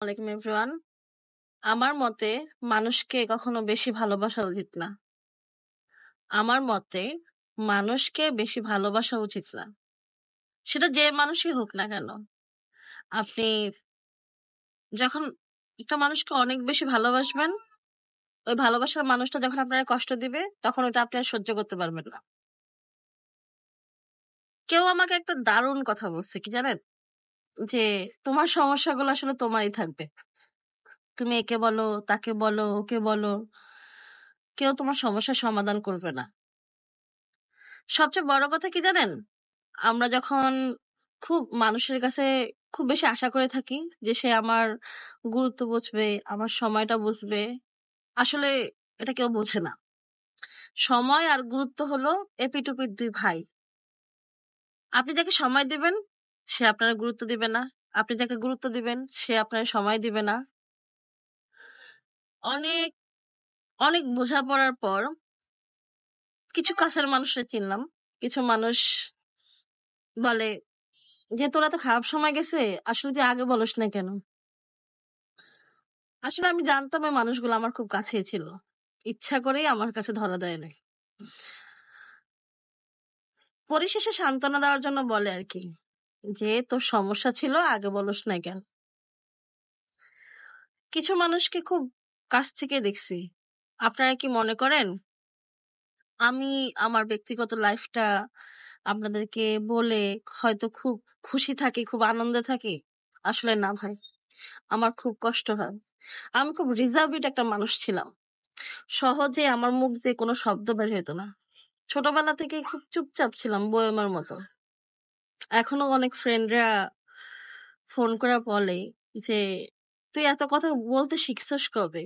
ওয়ালাইকুম এভরিওয়ান। আমার মতে মানুষকে কখনো বেশি ভালোবাসা উচিত না। আমার মতে মানুষকে বেশি ভালোবাসা উচিত না। সেটা যে মানুষই হোক না কেন। আপনি যখন একটা মানুষকে অনেক বেশি ভালোবাসবেন, ওই ভালোবাসার মানুষটা যখন আপনার কষ্ট দিবে, তখন ওটা আপনি আর সহ্য করতে পারবেন না। কেউ আমাকে একটা দারুণ কথা বলছে কি জানেন? যে তোমার সমস্যাগুলো আসলে তোমারই থাকবে। তুমি একে বলো, তাকে বলো, ওকে বলো, কেউ তোমার সমস্যার সমাধান করবে না। সবচেয়ে বড় কথা কি জানেন? আমরা যখন খুব মানুষের কাছে খুব বেশি আশা করে থাকি যে সে আমার গুরুত্ব বুঝবে, আমার সময়টা বুঝবে, আসলে এটা কেউ বোঝে না। সময় আর গুরুত্ব হলো এপিটুপির দুই ভাই। আপনি যাকে সময় দিবেন সে আপনার গুরুত্ব দিবে না, আপনি যাকে গুরুত্ব দিবেন সে আপনার সময় দিবে না। অনেক অনেক বোঝাপড়ার পর কিছু কাছের মানুষের চিনলাম। কিছু মানুষ বলে যে তোরা তো খারাপ সময় গেছে, আসলে তুই আগে বলস না কেন? আসলে আমি জানতাম এই মানুষগুলো আমার খুব কাছেই ছিল, ইচ্ছা করেই আমার কাছে ধরা দেয় নাই। পরিশেষে সান্ত্বনা দেওয়ার জন্য বলে আর কি, যে তোর সমস্যা ছিল আগে বলস না কেন। কিছু মানুষকে খুব কাছ থেকে দেখছি। আপনারা কি মনে করেন আমি আমার ব্যক্তিগত লাইফটা আপনাদেরকে বলে হয়তো খুব খুশি থাকি, খুব আনন্দে থাকি? আসলে না ভাই, আমার খুব কষ্ট হয়। আমি খুব রিজার্ভড একটা মানুষ ছিলাম। সহজে আমার মুখ দিয়ে কোনো শব্দ বের হতো না। ছোটবেলা থেকে খুব চুপচাপ ছিলাম, বয়মের মতো। এখনো অনেক ফ্রেন্ডরা ফোন করে বলে যে তুই এত কথা বলতে শিখছস কবে?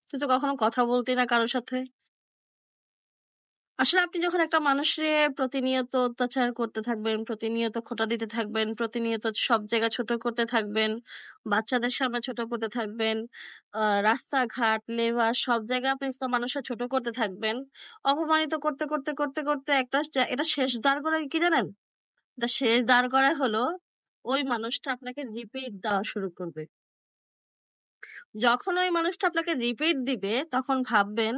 তুই তো কখনো কথা বলতি না কারোর সাথে। আসলে আপনি যখন একটা মানুষের প্রতিনিয়ত অত্যাচার করতে থাকবেন, প্রতিনিয়ত খোঁটা দিতে থাকবেন, প্রতিনিয়ত সব জায়গা ছোট করতে থাকবেন, বাচ্চাদের সামনে ছোট করতে থাকবেন, রাস্তাঘাট লেবার সব জায়গায় আপনি তো মানুষের ছোট করতে থাকবেন, অপমানিত করতে করতে করতে করতে এটা শেষ দাঁড় করে কি জানেন? এটা শেষ দাঁড় করায় হলো ওই মানুষটা আপনাকে রিপিট দেওয়া শুরু করবে। যখন ওই মানুষটা আপনাকে রিপিট দিবে তখন ভাববেন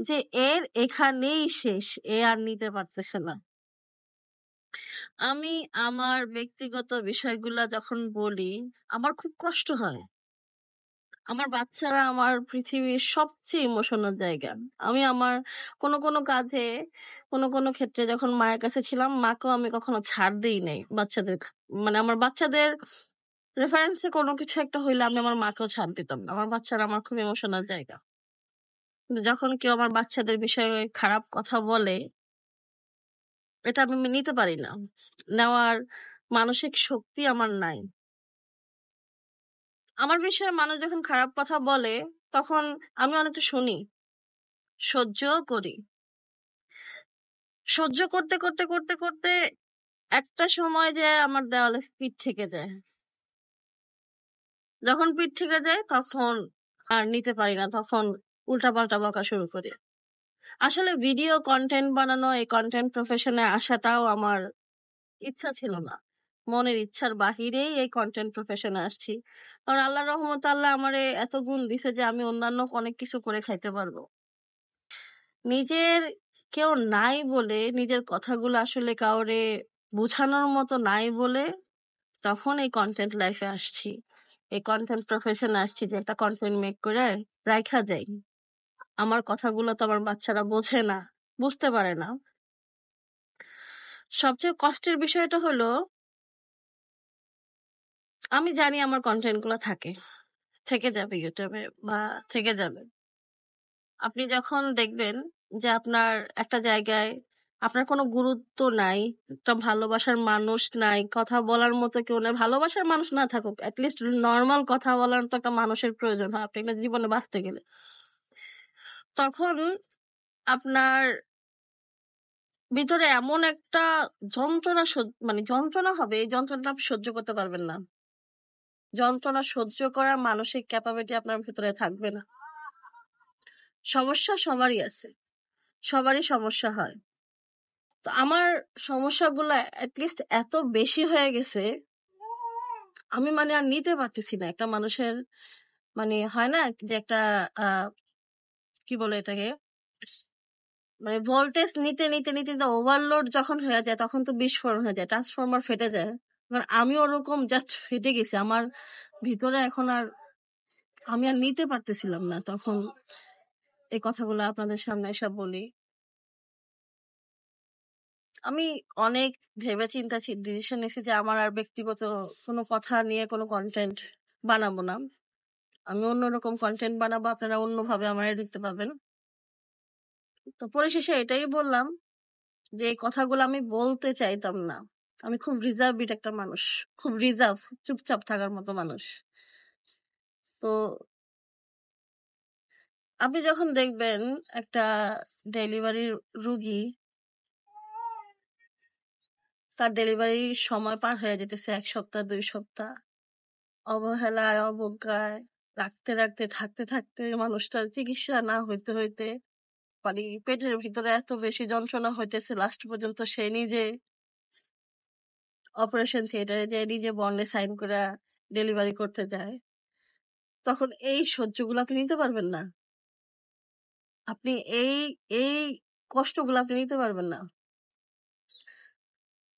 যে এর এখানেই শেষ, এ আর নিতে পারতেছে না। আমি আমার ব্যক্তিগত বিষয়গুলা যখন বলি, আমার খুব কষ্ট হয়। আমার বাচ্চারা আমার পৃথিবীর সবচেয়ে ইমোশনাল জায়গা। আমি আমার কোনো কাজে, কোনো ক্ষেত্রে যখন মায়ের কাছে ছিলাম, মাকেও আমি কখনো ছাড় দেই নাই বাচ্চাদের মানে আমার বাচ্চাদের রেফারেন্সে কোনো কিছু একটা হইলে আমি আমার মাকেও ছাড় দিতাম না। আমার বাচ্চারা আমার খুব ইমোশনাল জায়গা। কিন্তু যখন কেউ আমার বাচ্চাদের বিষয়ে খারাপ কথা বলে, এটা আমি নিতে পারি না। নেওয়ার মানসিক শক্তি আমার নাই। আমার বিষয়ে মানুষ যখন খারাপ কথা বলে তখন আমি অনেকটা শুনি, সহ্যও করি। সহ্য করতে করতে করতে করতে একটা সময় যে আমার দেওয়ালে পিঠ থেকে যায়। যখন পিঠ থেকে যায় তখন আর নিতে পারি না, তখন উল্টাপাল্টা বকা শুরু করি। আসলে ভিডিও কন্টেন্ট বানানো, এই কন্টেন্ট প্রফেশনে আসাটাও আমার ইচ্ছা ছিল না। মনের ইচ্ছার বাহিরেই এই কন্টেন্ট প্রফেশনে আসছি। কারণ আল্লাহর রহমতে আল্লাহ আমারে এত গুণ দিছে যে আমি অন্যান্য অনেক কিছু করে খাইতে পারবো। নিজের কেউ নাই বলে, নিজের কথাগুলো আসলে কাউরে বোঝানোর মতো নাই বলে তখন এই কন্টেন্ট লাইফে আসছি, এই কন্টেন্ট প্রফেশনে আসছি যে একটা কন্টেন্ট মেক করে রাইখা যাই। আমার কথাগুলো তো আমার বাচ্চারা বোঝে না, বুঝতে পারে না। সবচেয়ে কষ্টের বিষয়টা হলো আমি জানি আমার কন্টেন্ট গুলো থেকে যাবে ইউটিউবে বা থেকে যাবে। আপনি যখন দেখবেন যে আপনার একটা জায়গায় আপনার কোনো গুরুত্ব নাই, একটা ভালোবাসার মানুষ নাই, কথা বলার মতো কেউ নাই, ভালোবাসার মানুষ না থাকুক, অ্যাটলিস্ট নর্মাল কথা বলার তো একটা মানুষের প্রয়োজন হয় আপনি একটা জীবনে বাঁচতে গেলে। তখন আপনার ভিতরে এমন একটা যন্ত্রণা হবে, এই যন্ত্রণাটা আপনি সহ্য করতে পারবেন না। যন্ত্রণা সহ্য করার মানসিক ক্যাপাবিলিটি আপনার ভিতরে থাকবে না। সমস্যা সবারই আছে, সবারই সমস্যা হয়। তো আমার সমস্যাগুলো অ্যাটলিস্ট এত বেশি হয়ে গেছে, আমি মানে আর নিতে পারতেছি না একটা মানুষের, মানে হয় না যে একটা কি বলে এটাকে, মানে ভোল্টেজ নিতে নিতে নিতে ওভারলোড যখন হয়ে যায় তখন তো বিস্ফোরণ হয়ে যায়, ট্রান্সফরমার ফেটে যায়। কারণ আমি ওরকম জাস্ট ফেটে গেছি আমার ভিতরে, এখন আর আমি আর নিতে পারতেছিলাম না, তখন এই কথাগুলো আপনাদের সামনে এসে বলি। আমি অনেক ভেবে চিন্তা ডিসিশন নিয়েছি যে আমার আর ব্যক্তিগত কোনো কথা নিয়ে কোনো কন্টেন্ট বানাবো না, আমি অন্যরকম কন্টেন্ট বানাবো, আপনারা অন্যভাবে আমার দেখতে পাবেন। তো পরিশেষে এটাই বললাম যে এই কথাগুলো আমি বলতে চাইতাম না, আমি খুব রিজার্ভড একটা মানুষ, খুব রিজার্ভ, চুপচাপ থাকার মতো মানুষ। তো আপনি যখন দেখবেন একটা ডেলিভারি রুগী, তার ডেলিভারির সময় পার হয়ে যেতেছে 1 সপ্তাহ 2 সপ্তাহ, অবহেলায় অবজ্ঞায় রাখতে রাখতে থাকতে থাকতে মানুষটার চিকিৎসা না হইতে হইতে মানে পেটের ভিতরে এত বেশি যন্ত্রণা হইতেছে, লাস্ট পর্যন্ত সে নিজে অপারেশন থিয়েটারে যে নিজে বন্ডে সাইন করে ডেলিভারি করতে যায়, তখন এই সহ্যগুলো আপনি নিতে পারবেন না, আপনি এই এই কষ্টগুলো আপনি নিতে পারবেন না।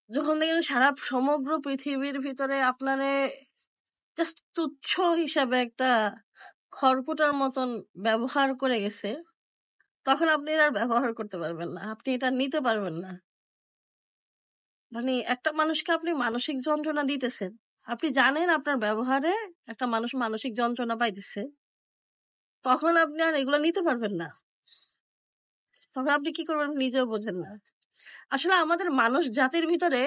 যখন দেখেন সারা সমগ্র পৃথিবীর ভিতরে আপনারে জাস্ট তুচ্ছ হিসাবে একটা খড়কুটার মতন ব্যবহার করে গেছে, তখন আপনি আর ব্যবহার করতে পারবেন না, আপনি এটা নিতে পারবেন না। মানে একটা মানুষকে আপনি মানসিক যন্ত্রণা দিতেছেন, আপনি জানেন আপনার ব্যবহারে একটা মানুষ মানসিক যন্ত্রণা পাইতেছে, তখন আপনি আর এগুলো নিতে পারবেন না, তখন আপনি কি করবেন নিজেও বোঝেন না। আসলে আমাদের মানুষ জাতির ভিতরে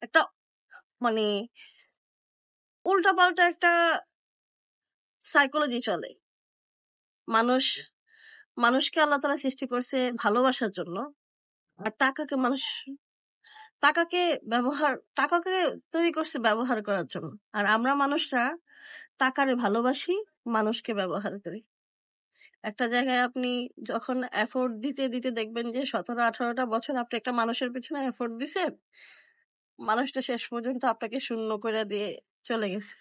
একটা মানে উল্টাপাল্টা একটা সাইকোলজি চলে। মানুষকে আল্লাহ তাআলা সৃষ্টি করছে ভালোবাসার জন্য, আর টাকাকে তৈরি করছে ব্যবহার করার জন্য। আর আমরা মানুষরা টাকারে ভালোবাসি, মানুষকে ব্যবহার করি। একটা জায়গায় আপনি যখন এফোর্ট দিতে দিতে দেখবেন যে 17-18টা বছর আপনি একটা মানুষের পিছনে এফোর্ট দিছেন, মানুষটা শেষ পর্যন্ত আপনাকে শূন্য করে দিয়ে চলে গেছে,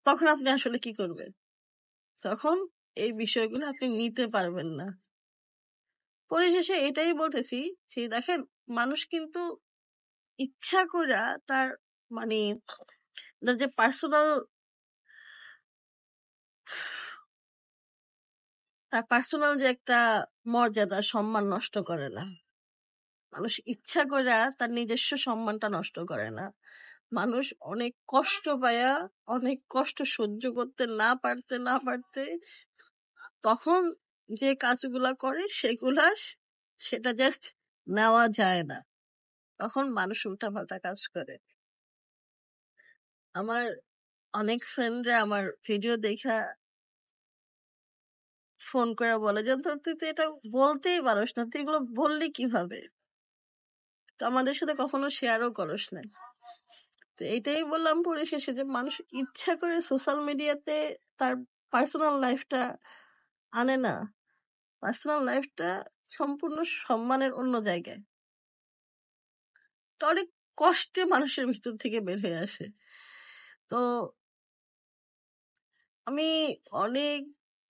তখন আপনি আসলে কি করবেন? তখন এই বিষয়গুলো আপনি নিতে পারবেন না। পরিশেষে এটাই বলতেছি যে দেখেন, মানুষ কিন্তু ইচ্ছা করে তার মানে যে পার্সোনাল যে একটা মর্যাদা সম্মান নষ্ট করে না, মানুষ ইচ্ছা করে তার নিজস্ব সম্মানটা নষ্ট করে না। মানুষ অনেক কষ্ট পায়া, অনেক কষ্ট সহ্য করতে না পারতে তখন যে কাজগুলা করে সেটা জাস্ট নেওয়া যায় না, তখন মানুষ উল্টাপাল্টা কাজ করে। আমার অনেক ফ্রেন্ডরা আমার ভিডিও দেখা ফোন করে বলে যে তুই তো এটা বলতেই পারস না, তুই এগুলো বললি কিভাবে, তো আমাদের সাথে কখনো শেয়ারও করস না। তো এইটাই বললাম পরিশেষে যে মানুষ ইচ্ছা করে সোশ্যাল মিডিয়াতে তার পার্সোনাল লাইফটা আনে না, পার্সোনাল লাইফটা সম্পূর্ণ সম্মানের অন্য জায়গায়, তো অনেক কষ্টে মানুষের ভিতর থেকে বের হয়ে আসে। তো আমি অনেক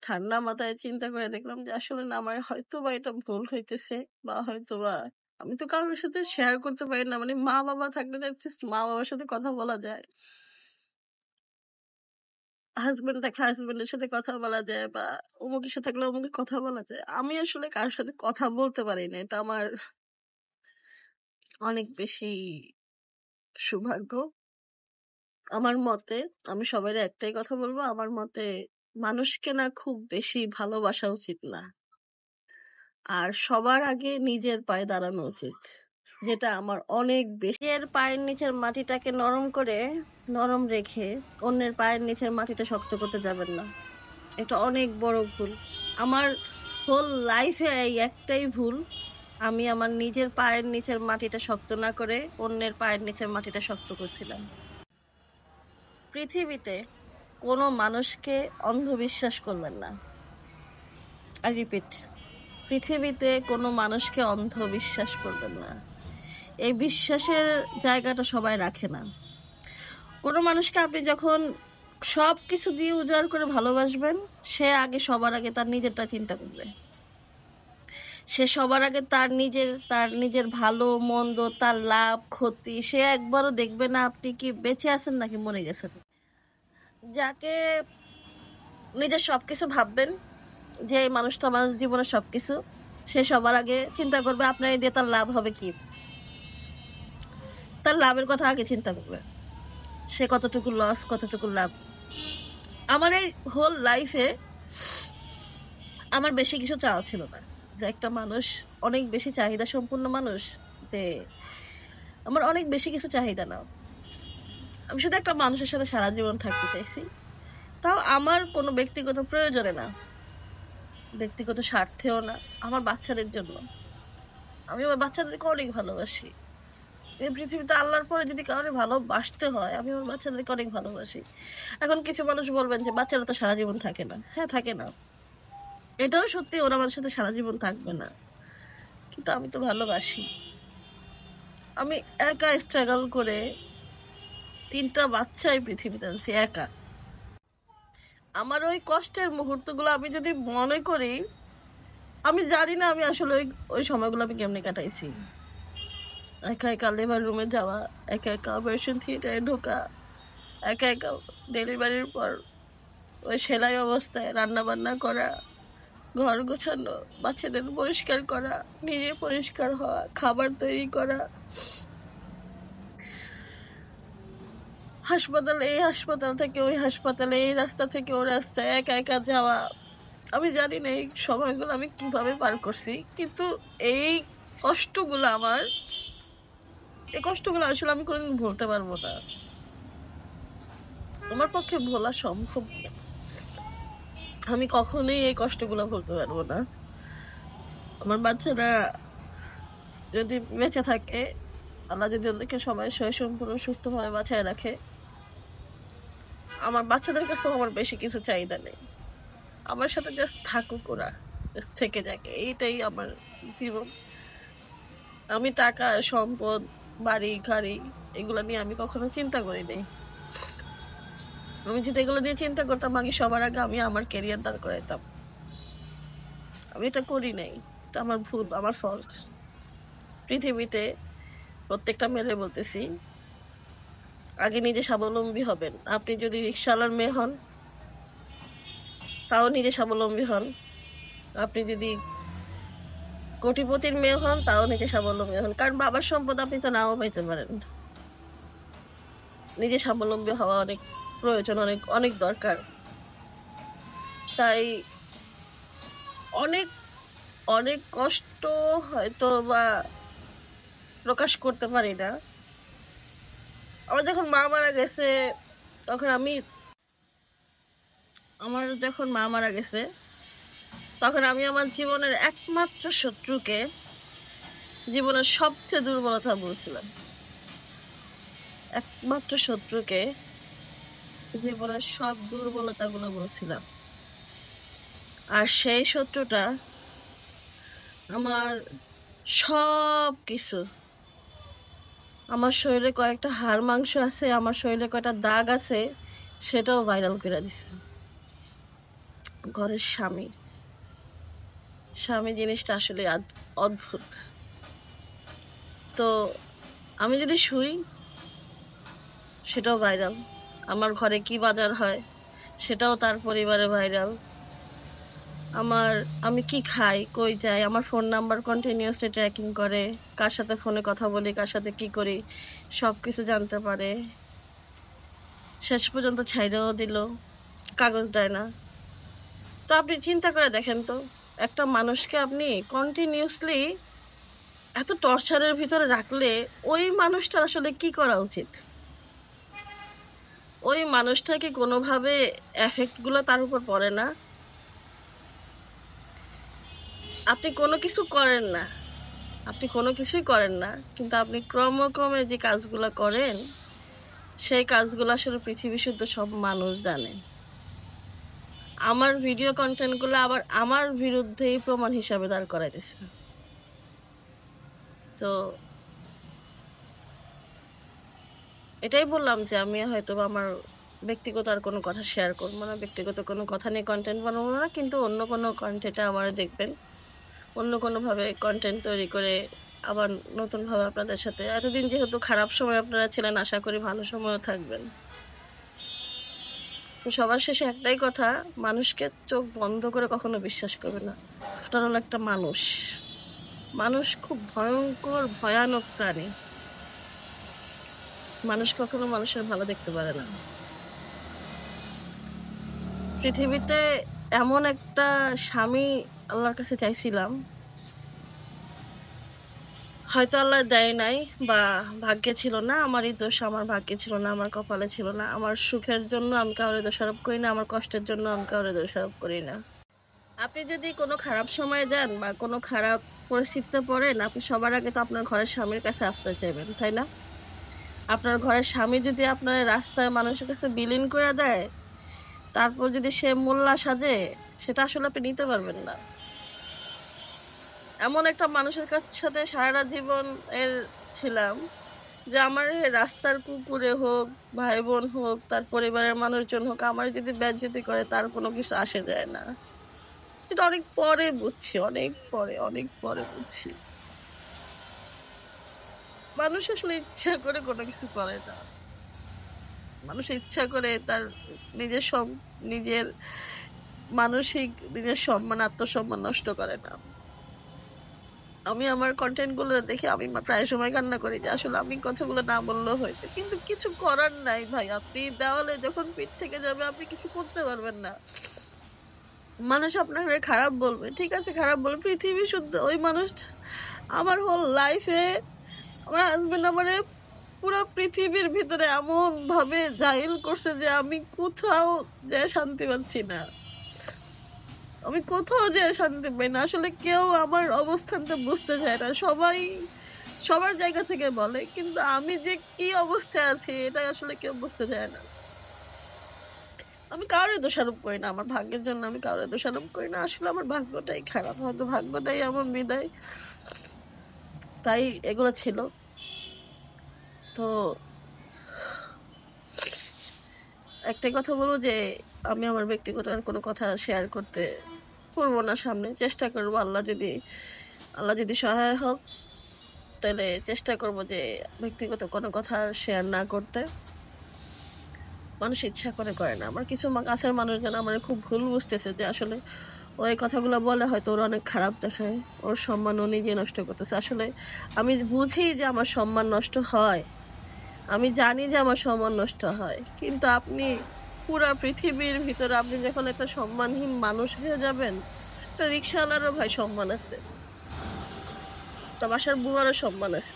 ঠান্ডা মাথায় চিন্তা করে দেখলাম যে আসলে না, আমার হয়তো বা এটা ভুল হইতেছে, বা হয়তো বা আমি তো কারোর সাথে শেয়ার করতে পারি না, মানে মা বাবা থাকলে মা বাবার সাথে কথা বলা যায়, হাজবেন্ড থাকলে হাজবেন্ডের সাথে কথা বলা যায়, বা অমুকের সাথে থাকলে অমুকে কথা বলা যায়। আমি আসলে কারোর সাথে কথা বলতে পারি না, এটা আমার অনেক বেশি সৌভাগ্য। আমার মতে, আমি সবাই একটাই কথা বলবো, আমার মতে মানুষকে না খুব বেশি ভালোবাসা উচিত না, আর সবার আগে নিজের পায়ে দাঁড়ানো উচিত, যেটা আমার অনেক বেশি। নিজের পায়ের নিচের মাটিটাকে নরম রেখে অন্যের পায়ের নিচের মাটিটা শক্ত করতে যাবেন না, এটা অনেক বড় ভুল। আমার হোল লাইফে এই একটাই ভুল, আমি আমার নিজের পায়ের নিচের মাটিটা শক্ত না করে অন্যের পায়ের নিচের মাটিটা শক্ত করছিলাম। পৃথিবীতে কোনো মানুষকে অন্ধবিশ্বাস করবেন না, আই রিপিট, পৃথিবীতে কোনো মানুষকে অন্ধবিশ্বাস করবেন না। এই বিশ্বাসের জায়গাটা সবাই রাখে না। কোনো মানুষকে আপনি যখন সব কিছু দিয়ে উজাড় করে ভালোবাসবেন, সে আগে সবার আগে তার নিজেরটা চিন্তা করবে। সে সবার আগে তার নিজের ভালো মন্দ, তার লাভ ক্ষতি সে একবারও দেখবে না আপনি কি বেঁচে আছেন নাকি মরে গেছেন। যাকে নিজের সবকিছু ভাববেন যে এই মানুষটা আমার জীবনের সবকিছু, সে সবার আগে চিন্তা করবে আপনার এই দিয়ে তার লাভ হবে কি, তার লাভের কথা আগে চিন্তা করবে, সে কতটুকু লস কতটুকু লাভ। আমার এই হোল লাইফে আমার বেশি কিছু চাওয়া ছিল না, যে একটা মানুষ অনেক বেশি চাহিদা সম্পূর্ণ মানুষ, যে আমার অনেক বেশি কিছু চাহিদা না। আমি শুধু একটা মানুষের সাথে সারা জীবন থাকতে চাইছি, তাও আমার কোনো ব্যক্তিগত প্রয়োজনে না, ব্যক্তিগত স্বার্থেও না, আমার বাচ্চাদের জন্য। আমি আমার বাচ্চাদেরকে অনেক ভালোবাসি। এই পৃথিবীতে আল্লাহর পরে যদি কাউকে ভালোবাসতে হয়, আমি আমার বাচ্চাদেরকে অনেক ভালোবাসি। এখন কিছু মানুষ বলবেন যে বাচ্চারা তো সারা জীবন থাকে না। হ্যাঁ, থাকে না, এটাও সত্যি, ওরা আমার সাথে সারা জীবন থাকবে না, কিন্তু আমি তো ভালোবাসি। আমি একা স্ট্রাগল করে 3টা বাচ্চাই পৃথিবীতে আনছি একা। আমার ওই কষ্টের মুহূর্তগুলো আমি যদি মনে করি, আমি জানি না আমি আসলে ওই সময়গুলো আমি কেমনে কাটাইছি। একা একা লেবার রুমে যাওয়া, একা একা অপারেশন থিয়েটারে ঢোকা, একা একা ডেলিভারির পর ওই সেলাই অবস্থায় রান্না বান্না করা, ঘর গোছানো, বাচ্চাদের পরিষ্কার করা, নিজে পরিষ্কার হওয়া, খাবার তৈরি করা, এই হাসপাতাল থেকে ওই হাসপাতালে, এই রাস্তা থেকে ওই রাস্তায় একা একা যাওয়া। আমি জানি না এই সময়গুলো আমি কিভাবে পার করছি, কিন্তু এই কষ্টগুলো আসলে আমি কোনোদিন ভুলতে পারবো না। আমার পক্ষে ভোলা সম্ভব না। আমি কখনোই এই কষ্টগুলো ভুলতে পারবো না। আমার বাচ্চারা যদি বেঁচে থাকে, আল্লাহ যদি ওদেরকে সবাই সম্পূর্ণ সুস্থভাবে বাঁচায় রাখে, আমার বাচ্চাদের কাছেও আমার বেশি কিছু চাহিদা নেই। আমার সাথে জাস্ট থাকুক, ওরা থেকে যাকে, এইটাই আমার জীবন। আমি টাকা সম্পদ বাড়ি গাড়ি এগুলো নিয়ে আমি কখনো চিন্তা করি নাই। আমি যদি এগুলো নিয়ে চিন্তা করতাম, আগে সবার আগে আমি আমার ক্যারিয়ার দাঁড় করাইতাম। আমি এটা করি নাই, এটা আমার ভুল, আমার ফল্ট। পৃথিবীতে প্রত্যেকটা মেয়ে বলতেছি, আগে নিজে স্বাবলম্বী হবেন। আপনি যদি রিক্সাওয়ালার মেয়ে হন, তাও নিজে স্বাবলম্বী হন। আপনি যদি কোটিপতির মেয়ে হন, তাও নিজে স্বাবলম্বী হন, কারণ বাবার সম্পদ আপনি তো নাও পাইতে পারেন। নিজে স্বাবলম্বী হওয়া অনেক প্রয়োজন, অনেক অনেক দরকার। তাই অনেক অনেক কষ্ট হয়তো বা প্রকাশ করতে পারি না। আমার যখন মা মারা গেছে, তখন আমি আমার জীবনের একমাত্র শত্রুকে জীবনের সবচেয়ে দুর্বলতা বলছিলাম। একমাত্র শত্রুকে জীবনের সব দুর্বলতাগুলো বলছিলাম। আর সেই শত্রুটা আমার সব কিছু, আমার শরীরে কয়েকটা হাড় মাংস আছে, আমার শরীরে কয়েকটা দাগ আছে, সেটাও ভাইরাল করে দিছে। ঘরের স্বামী জিনিসটা আসলে অদ্ভুত। তো আমি যদি শুই, সেটাও ভাইরাল। আমার ঘরে কি বাজার হয়, সেটাও তার পরিবারে ভাইরাল। আমি কি খাই, কই যাই, আমার ফোন নাম্বার কন্টিনিউয়াসলি ট্র্যাকিং করে, কার সাথে ফোনে কথা বলি, কার সাথে কি করি, সব কিছু জানতে পারে। শেষ পর্যন্ত ছাইরেও দিল, কাগজ দেয় না। তো আপনি চিন্তা করে দেখেন তো, একটা মানুষকে আপনি কন্টিনিউয়াসলি এত টর্চারের ভিতরে রাখলে ওই মানুষটার আসলে কি করা উচিত? ওই মানুষটাকে কোনোভাবে এফেক্টগুলো তার উপর পড়ে না। আপনি কোনো কিছুই করেন না, কিন্তু আপনি ক্রমে যে কাজগুলো করেন, সেই কাজগুলো আসলে পৃথিবী শুদ্ধ সব মানুষ জানে। আমার ভিডিও কন্টেন্টগুলো আবার আমার বিরুদ্ধেই প্রমাণ হিসাবে দাঁড় করাইতেছে। তো এটাই বললাম যে আমি হয়তো আমার ব্যক্তিগত আর কোনো কথা শেয়ার করবো না, ব্যক্তিগত কোনো কথা নিয়ে কন্টেন্ট বানাবো না, কিন্তু অন্য কোনো কন্টেন্টে আমার দেখবেন, অন্য কোনোভাবে কন্টেন্ট তৈরি করে আবার নতুনভাবে আপনাদের সাথে, এতদিন যেহেতু খারাপ সময় আপনারা ছিলেন, আশা করি ভালো সময়ও থাকবেন। তো সবার শেষে একটাই কথা, মানুষকে চোখ বন্ধ করে কখনো বিশ্বাস করবে না। আফটার অল একটা মানুষ, মানুষ খুব ভয়ঙ্কর ভয়ানক প্রাণী। মানুষ কখনো মানুষের ভালো দেখতে পারে না। পৃথিবীতে এমন একটা স্বামী আল্লাহর কাছে চাইছিলাম, হয়তো আল্লাহ দেয় নাই বা ভাগ্যে ছিল না, আমারই দোষ, আমার ভাগ্যে ছিল না, আমার কপালে ছিল না। আমার সুখের জন্য আমি কাউরে দোষারোপ করি না, আমার কষ্টের জন্য আমি কাউরে দোষারোপ করি না। আপনি যদি কোনো খারাপ সময়ে যান বা কোনো খারাপ পরিস্থিতিতে পড়েন, আপনি সবার আগে তো আপনার ঘরের স্বামীর কাছে আশ্রয় চাইবেন, তাই না? আপনার ঘরের স্বামী যদি আপনার রাস্তায় মানুষের কাছে বিলীন করে দেয়, তারপর যদি সে মোল্লা সাজে, সেটা আসলে আপনি নিতে পারবেন না। এমন একটা মানুষের সাথে সারাটা জীবন এর ছিলাম যে আমার রাস্তার কুকুরে হোক, ভাই বোন হোক, তার পরিবারের মানুষজন হোক, আমার যদি বেজ্জতি করে, তার কোনো কিছু আসে যায় না। এটা অনেক পরে বুঝছি, অনেক পরে বুঝছি। মানুষ আসলে ইচ্ছা করে কোনো কিছু করে না। মানুষ ইচ্ছা করে তার নিজের মানসিক, নিজের সম্মান, আত্মসম্মান নষ্ট করে না। আমি আমার কন্টেন্ট গুলো দেখে আমি প্রায় সময় কান্না করি যে আসলে আমি কথাগুলো না বললেও হয়েছে, কিন্তু কিছু করার নাই ভাই। আপনি দেওয়ালে যখন পিঠ থেকে যাবে, আপনি কিছু করতে পারবেন না। মানুষ আপনার খারাপ বলবে, ঠিক আছে, খারাপ বলবে, পৃথিবী শুদ্ধ। ওই মানুষ আমার হোল লাইফে, আমার হাজবেন্ড আমারে পুরো পৃথিবীর ভিতরে এমন ভাবে জাহিল করছে যে আমি কোথাও যে শান্তি পাচ্ছি না, আমি কোথাও যে শান্তি পাই না। আসলে কেউ আমার অবস্থানটা বুঝতে চায় না, সবাই সবার জায়গা থেকে বলে, কিন্তু আমি যে কি অবস্থায় আছি এটা আসলে কেউ বুঝতে চায় না। আমি কাউরে দোষারোপ করি না, আমার ভাগ্যের জন্য আমি কাউরে দোষারোপ করি না। আসলে আমার ভাগ্যটাই খারাপ, হয়তো ভাগ্যটাই এমন বিদায়, তাই এগুলো ছিল। তো একটাই কথা বলবো যে আমি আমার ব্যক্তিগত আর কোনো কথা শেয়ার করবো না সামনে। চেষ্টা করবো, আল্লাহ যদি সহায় হোক, তাহলে চেষ্টা করব যে ব্যক্তিগত কোনো কথা শেয়ার না করতে। মানুষ ইচ্ছা করে না। আমার কিছু কাছের মানুষজন আমার খুব ভুল বুঝতেছে যে আসলে ওই কথাগুলো বলে হয়তো ওর অনেক খারাপ দেখায়, ওর সম্মান ও নিজে নষ্ট করতেছে। আসলে আমি বুঝি যে আমার সম্মান নষ্ট হয়, আমি জানি যে আমার সম্মান নষ্ট হয়, কিন্তু আপনি পুরা পৃথিবীর ভিতরে আপনি যখন একটা সম্মানহীন মানুষ হয়ে যাবেন, একটা রিক্সাওয়ালারও ভাই সম্মান আছে, একটা বাসার বুয়ারও সম্মান আছে।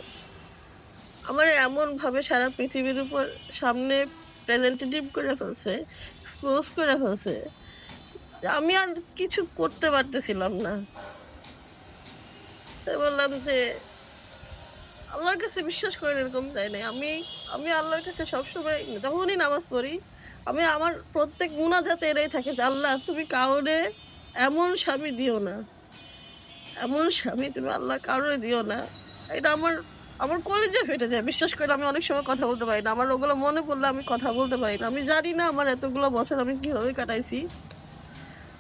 আমার এমন ভাবে সারা পৃথিবীর উপর সামনে প্রেজেন্টেটিভ করে ফেলছে, এক্সপোজ করে ফেলছে, আমি আর কিছু করতে পারতেছিলাম না। তাই বললাম যে আল্লাহর কাছে বিশ্বাস করেন এরকম, তাই নাই। আমি আল্লাহর কাছে সবসময় যখনই নামাজ পড়ি, আমি আমার প্রত্যেক মুনাজাতে এরাই থাকে যে আল্লাহ তুমি কাউরে এমন স্বামী দিও না, এমন স্বামী তুমি আল্লাহ কাউরে দিও না। এটা আমার কলেজে ফেটে যায়। বিশ্বাস করে আমি অনেক সময় কথা বলতে পারি না, আমার ওগুলো মনে পড়লে আমি কথা বলতে পারি না। আমি জানি না আমার এতগুলো বছর আমি কিভাবে কাটাইছি।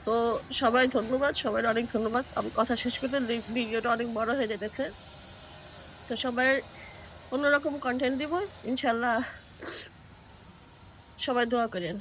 তো সবাই ধন্যবাদ, সবাই অনেক ধন্যবাদ। আমি কথা শেষ করতে ভিডিওটা অনেক বড় হয়ে যেতেছে। তো সবাই অন্যরকম কন্টেন্ট দিব ইনশাল্লাহ, সবাই দোয়া করেন।